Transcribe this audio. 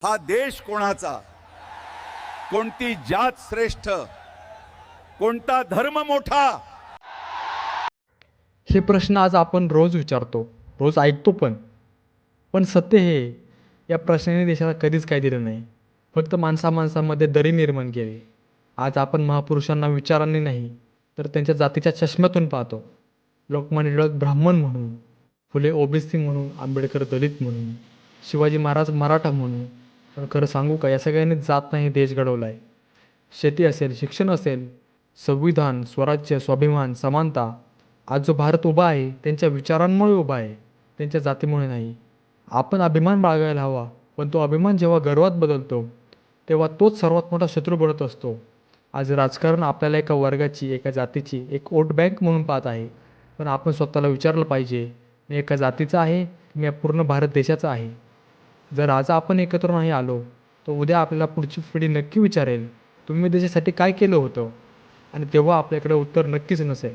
हा देश कोणाचा, कोणती जात श्रेष्ठ, कोणता धर्म मोठा, हे प्रश्न आज आपण रोज विचारतो, रोज ऐकतो पण सत्य हे या प्रश्नाने देशाला कधीच काही दिलं नाही. फक्त माणसामध्ये दरी निर्माण केली. आज आपण महापुरुषांना विचारांनी नाही तर त्यांच्या जातीच्या चष्म्यातून पाहतो. लोकमान्य टिळक ब्राह्मण म्हणून, फुले ओबीसी म्हणून, आंबेडकर दलित म्हणून, शिवाजी महाराज मराठा म्हणून. पण खरं सांगू का, या सगळ्यांनी जात नाही देश घडवला आहे. शेती असेल, शिक्षण असेल, संविधान, स्वराज्य, स्वाभिमान, समानता. आज जो भारत उभा आहे त्यांच्या विचारांमुळे उभा आहे, त्यांच्या जातीमुळे नाही. आपण अभिमान बाळगायला हवा, पण तो अभिमान जेव्हा गर्वात बदलतो तेव्हा तोच सर्वात मोठा शत्रू बनत असतो. आज राजकारण आपल्याला एका वर्गाची, एका जातीची एक वोट बँक म्हणून पाहत आहे. पण आपण स्वतःला विचारलं पाहिजे, मी एका जातीचा आहे, मी या पूर्ण भारत देशाचा आहे. जर आज आपण एकत्र नाही आलो तर उद्या आपल्याला पुढची पिढी नक्की विचारेल, तुम्ही देशासाठी काय केलं होतं? आणि तेव्हा आपल्याकडे उत्तर नक्कीच नसेल.